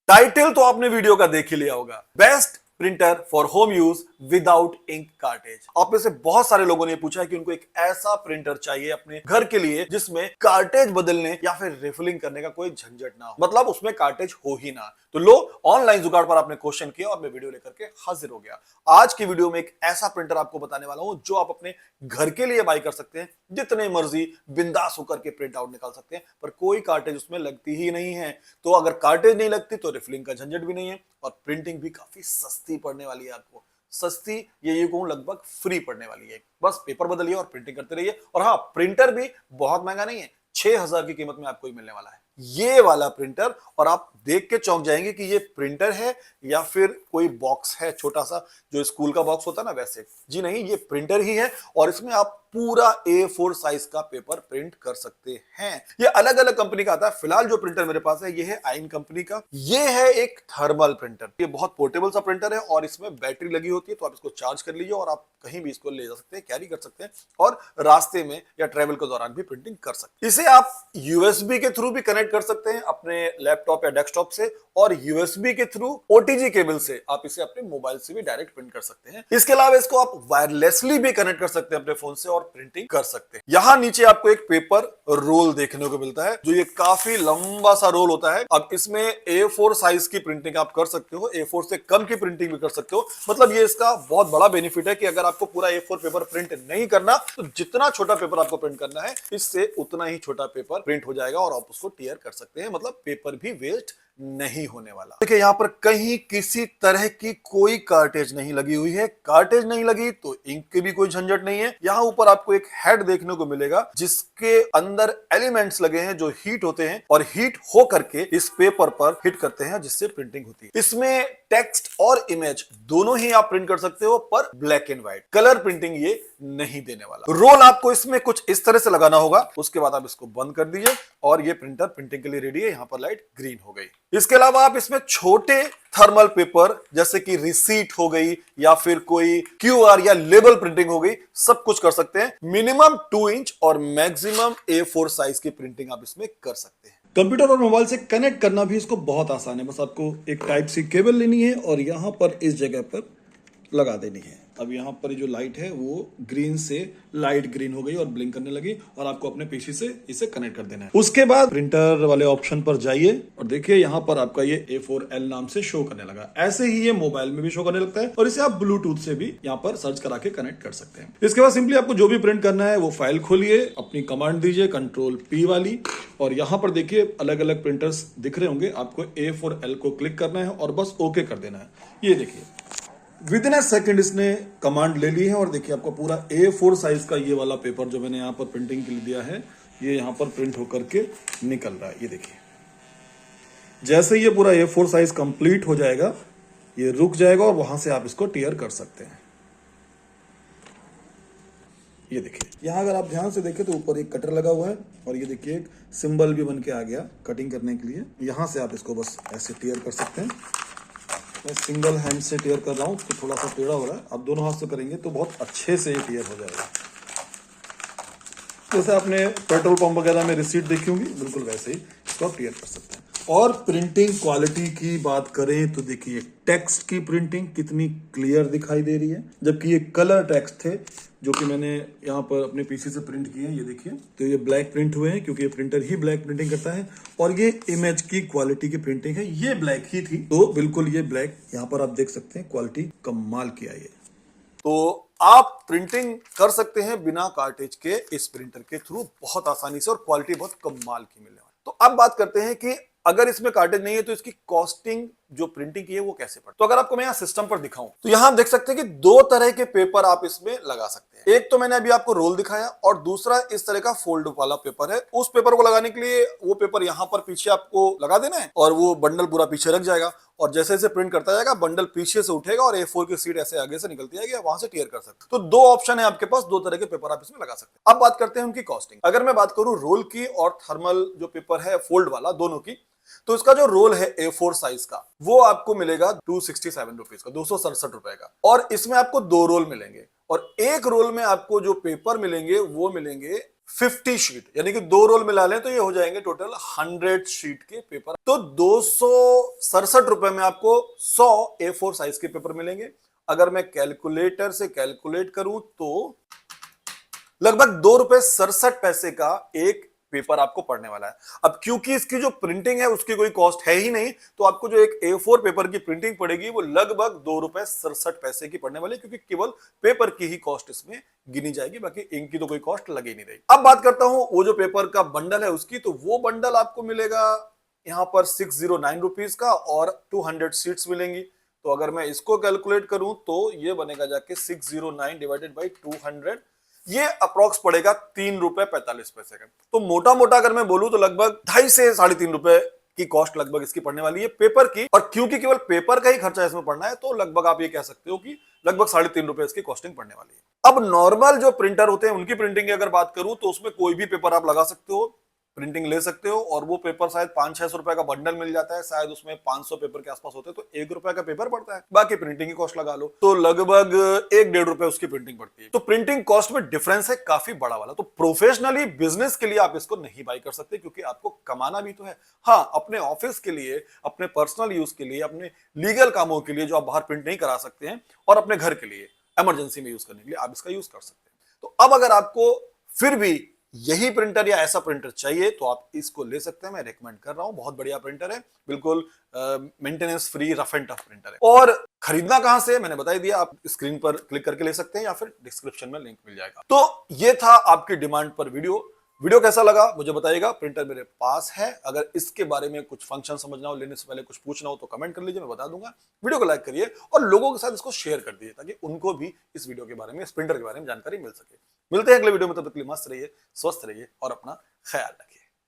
Title तो आपने video का देख ही लिया होगा, best printer for home use without ink cartridge. आप में से बहुत सारे लोगों ने पूछा है कि उनको एक ऐसा प्रिंटर चाहिए अपने घर के लिए जिसमें कार्टेज बदलने या फिर रिफिलिंग करने का कोई झंझट ना हो, मतलब उसमें कार्टेज हो ही ना। तो लो, ऑनलाइन जुगाड़ पर आपने क्वेश्चन किया और मैं वीडियो लेकर के हाजिर हो गया। आज की वीडियो में एक ऐसा प्रिंटर आपको बताने वाला हूं जो आप अपने घर के लिए बाई कर सकते हैं, जितने मर्जी बिंदास होकर के प्रिंट आउट निकाल सकते हैं, पर कोई कार्टेज उसमें लगती ही नहीं है। तो अगर कार्टेज नहीं लगती तो रिफिलिंग का झंझट भी नहीं है और प्रिंटिंग भी काफी सस्ती पड़ने वाली है आपको। सस्ती ये कहूं लगभग फ्री पड़ने वाली है। बस पेपर बदलिए और प्रिंटिंग करते रहिए। और हाँ, प्रिंटर भी बहुत महंगा नहीं है, 6,000 की कीमत में आपको मिलने वाला है ये वाला प्रिंटर। और आप देख के चौंक जाएंगे कि ये प्रिंटर है या फिर कोई बॉक्स है छोटा सा, जो स्कूल का बॉक्स होता है ना वैसे। जी नहीं, ये प्रिंटर ही है और इसमें आप पूरा A4 साइज का पेपर प्रिंट कर सकते हैं। ये अलग अलग कंपनी का आता है। फिलहाल जो प्रिंटर मेरे पास है ये है आइन कंपनी का। ये है एक थर्मल प्रिंटर। ये बहुत पोर्टेबल सा प्रिंटर है और इसमें बैटरी लगी होती है, तो आप इसको चार्ज कर लीजिए और आप कहीं भी इसको ले जा सकते हैं, कैरी कर सकते हैं और रास्ते में या ट्रेवल के दौरान भी प्रिंटिंग कर सकते हैं। इसे आप यूएसबी के थ्रू भी कनेक्ट कर सकते हैं अपने लैपटॉप या डेस्कटॉप से, और यूएसबी के थ्रू ओटीजी केबल से आप इसे अपने मोबाइल से भी डायरेक्ट प्रिंट कर सकते हैं। इसके अलावा इसको आप वायरलेसली भी कनेक्ट कर सकते हैं अपने फोन से और प्रिंटिंग कर सकते हैं। यहां नीचे आपको एक पेपर रोल देखने को मिलता है, जो ये काफी लंबा सा रोल होता है। अब इसमें A4 साइज की प्रिंटिंग आप कर सकते हो, A4 से कम की प्रिंटिंग भी कर सकते हो। मतलब ये इसका बहुत बड़ा बेनिफिट है कि अगर आपको पूरा A4 पेपर प्रिंट नहीं करना तो जितना छोटा पेपर आपको प्रिंट करना है इससे उतना ही छोटा पेपर प्रिंट हो जाएगा और आप उसको टीयर कर सकते हैं। मतलब पेपर भी वेस्ट नहीं होने वाला। देखिए यहां पर कहीं किसी तरह की कोई कार्टेज नहीं लगी हुई है। कार्टेज नहीं लगी तो इंक की भी कोई झंझट नहीं है। यहां ऊपर आपको एक हेड देखने को मिलेगा जिसके अंदर एलिमेंट्स लगे हैं जो हीट होते हैं और हीट हो करके इस पेपर पर हिट करते हैं, जिससे प्रिंटिंग होती है। इसमें टेक्स्ट और इमेज दोनों ही आप प्रिंट कर सकते हो, पर black and white colour printing ये नहीं देने वाला। रोल आपको इसमें कुछ इस तरह से लगाना होगा, उसके बाद आप इसको बंद कर दीजिए और ये प्रिंटर प्रिंटिंग के लिए रेडी है। यहां पर लाइट ग्रीन हो गई। इसके अलावा आप इसमें छोटे थर्मल पेपर जैसे कि रिसीट हो गई या फिर कोई क्यूआर या लेबल प्रिंटिंग हो गई, सब कुछ कर सकते हैं। मिनिमम 2 इंच और मैक्सिमम A4 साइज की प्रिंटिंग आप इसमें कर सकते हैं। कंप्यूटर और मोबाइल से कनेक्ट करना भी इसको बहुत आसान है। बस आपको एक टाइप सी केबल लेनी है और यहां पर इस जगह पर लगा देनी है। अब यहाँ पर जो लाइट है वो ग्रीन से लाइट ग्रीन हो गई और ब्लिंक करने लगी और आपको अपने पीसी से इसे कनेक्ट कर देना है। उसके बाद प्रिंटर वाले ऑप्शन पर जाइए और देखिए यहाँ पर आपका ये A4L नाम से शो करने लगा। ऐसे ही ये मोबाइल में भी शो करने लगता है और इसे आप ब्लूटूथ से भी यहाँ पर सर्च करा के कनेक्ट कर सकते हैं। इसके बाद सिंपली आपको जो भी प्रिंट करना है वो फाइल खोलिए, अपनी कमांड दीजिए Ctrl+P वाली, और यहाँ पर देखिए अलग अलग प्रिंटर्स दिख रहे होंगे। आपको A4L को क्लिक करना है और बस ओके कर देना है। ये देखिए विद इन ए सेकेंड इसने कमांड ले ली है और देखिए आपका पूरा A4 साइज का ये वाला पेपर जो मैंने यहाँ पर प्रिंटिंग के लिए दिया है ये यहाँ पर प्रिंट होकर के निकल रहा है। ये देखिए जैसे ये पूरा A4 साइज कंप्लीट हो जाएगा ये रुक जाएगा और वहां से आप इसको टीयर कर सकते हैं। ये देखिए यहाँ अगर आप ध्यान से देखें तो ऊपर एक कटर लगा हुआ है और ये देखिए एक सिंबल भी बन के आ गया कटिंग करने के लिए। यहाँ से आप इसको बस ऐसे टीयर कर सकते हैं। मैं सिंगल हैंड से टीयर कर रहा हूँ तो थोड़ा सा टेढ़ा हो रहा है। आप दोनों हाथ से करेंगे तो बहुत अच्छे से ये टीयर हो जाएगा। जैसे आपने पेट्रोल पंप वगैरह में रिसीट देखी होंगी, बिल्कुल वैसे ही इसको आप टीयर कर सकते हैं। और प्रिंटिंग क्वालिटी की बात करें तो देखिए टेक्स्ट की प्रिंटिंग कितनी क्लियर दिखाई दे रही है, जबकि ये कलर टेक्स्ट थे जो कि मैंने यहाँ पर अपने पीसी से प्रिंट किए हैं। ये देखिए तो ये ब्लैक प्रिंट हुए हैं क्योंकि ये प्रिंटर ही ब्लैक प्रिंटिंग करता है। और ये इमेज की क्वालिटी की प्रिंटिंग है, ये ब्लैक ही थी तो बिल्कुल ये ब्लैक यहाँ पर आप देख सकते हैं। क्वालिटी कमाल की आई है। तो आप प्रिंटिंग कर सकते हैं बिना कार्टेज के इस प्रिंटर के थ्रू बहुत आसानी से और क्वालिटी बहुत कमाल की मिलने वाली। तो अब बात करते हैं कि अगर इसमें कार्टेज नहीं है तो इसकी कॉस्टिंग जो प्रिंटिंग की है वो कैसे पड़ती है। तो अगर आपको मैं यहाँ सिस्टम पर दिखाऊं तो यहाँ आप देख सकते हैं कि 2 तरह के पेपर आप इसमें लगा सकते हैं। एक तो मैंने अभी आपको रोल दिखाया और दूसरा इस तरह का फोल्ड वाला पेपर है। उस पेपर को लगाने के लिए वो पेपर यहाँ पर पीछे आपको लगा देना है और वो बंडल पूरा पीछे रख जाएगा और जैसे जैसे प्रिंट करता जाएगा बंडल पीछे से उठेगा और A4 की सीट ऐसे आगे से निकलती जाएगी, वहां से टीयर कर सकते हैं। तो 2 ऑप्शन है आपके पास, 2 तरह के पेपर आप इसमें लगा सकते हैं। अब बात करते हैं उनकी कॉस्टिंग। अगर मैं बात करूं रोल की और थर्मल जो पेपर है फोल्ड वाला दोनों की, तो इसका जो रोल है A4 साइज का वो आपको मिलेगा 267 रुपीज का, 267 रुपए का। और इसमें आपको 2 रोल मिलेंगे और एक रोल में आपको जो पेपर मिलेंगे वो मिलेंगे 50 शीट, यानी कि 2 रोल मिला लें तो ये हो जाएंगे टोटल 100 शीट के पेपर। तो 267 रुपए में आपको 100 A4 साइज के पेपर मिलेंगे। अगर मैं कैलकुलेटर से कैलकुलेट करूं तो लगभग 2 रुपए 67 पैसे का एक पेपर आपको पड़ने वाला है। अब क्योंकि इसकी जो प्रिंटिंग है उसकी कोई कॉस्ट है ही नहीं, तो आपको जो एक A4 पेपर की प्रिंटिंग पड़ेगी वो लगभग 2 रुपए 67 पैसे की पड़ने वाली है, क्योंकि केवल पेपर की ही कॉस्ट इसमें गिनी जाएगी, बाकी इंक की तो कोई कॉस्ट लगी नहीं रही। अब बात करता हूं वो जो पेपर का बंडल है उसकी, तो वो बंडल आपको मिलेगा यहां पर 609 रुपीज का और 200 सीट्स मिलेंगी। तो अगर मैं इसको कैलकुलेट करूं तो ये बनेगा जाके 609 डिवाइडेड बाई 200, ये अप्रोक्स पड़ेगा 3 रुपए 45 पैसे का। तो मोटा मोटा अगर मैं बोलूं तो लगभग 2.5 से 3.5 रुपए की कॉस्ट लगभग इसकी पड़ने वाली है पेपर की। और क्योंकि केवल पेपर का ही खर्चा इसमें पड़ना है तो लगभग आप ये कह सकते हो कि लगभग 3.5 रुपए इसकी कॉस्टिंग पड़ने वाली है। अब नॉर्मल जो प्रिंटर होते हैं उनकी प्रिंटिंग की अगर बात करूं तो उसमें कोई भी पेपर आप लगा सकते हो, प्रिंटिंग ले सकते हो, और वो पेपर शायद 500-600 रुपए का बंडल मिल जाता है, शायद उसमें 500 पेपर के आसपास होते हैं, तो 1 रुपए का पेपर पड़ता है, बाकी प्रिंटिंग की कॉस्ट लगा लो तो लगभग 1-1.5 रुपए उसकी प्रिंटिंग पड़ती है। तो प्रिंटिंग कॉस्ट में डिफरेंस है काफी बड़ा वाला। तो प्रोफेशनली बिजनेस के लिए आप इसको नहीं बाई कर सकते, क्योंकि आपको कमाना भी तो है। हाँ, अपने ऑफिस के लिए, अपने पर्सनल यूज के लिए, अपने लीगल कामों के लिए जो आप बाहर प्रिंट नहीं करा सकते हैं, और अपने घर के लिए इमरजेंसी में यूज करने के लिए आप इसका यूज कर सकते हैं। तो अब अगर आपको फिर भी यही प्रिंटर या ऐसा प्रिंटर चाहिए तो आप इसको ले सकते हैं, मैं रेकमेंड कर रहा हूं, बहुत बढ़िया प्रिंटर है, बिल्कुल maintenance free rough and tough printer है। और खरीदना कहां से मैंने बता ही दिया, आप स्क्रीन पर क्लिक करके ले सकते हैं या फिर डिस्क्रिप्शन में लिंक मिल जाएगा। तो ये था आपकी डिमांड पर वीडियो कैसा लगा मुझे बताइएगा। प्रिंटर मेरे पास है, अगर इसके बारे में कुछ फंक्शन समझना हो, लेने से पहले कुछ पूछना हो तो कमेंट कर लीजिए, मैं बता दूंगा। वीडियो को लाइक करिए और लोगों के साथ इसको शेयर कर दीजिए ताकि उनको भी इस वीडियो के बारे में, इस प्रिंटर के बारे में जानकारी मिल सके। मिलते हैं अगले वीडियो में, तब तक के लिए मस्त रहिए, स्वस्थ रहिए और अपना ख्याल रखिए।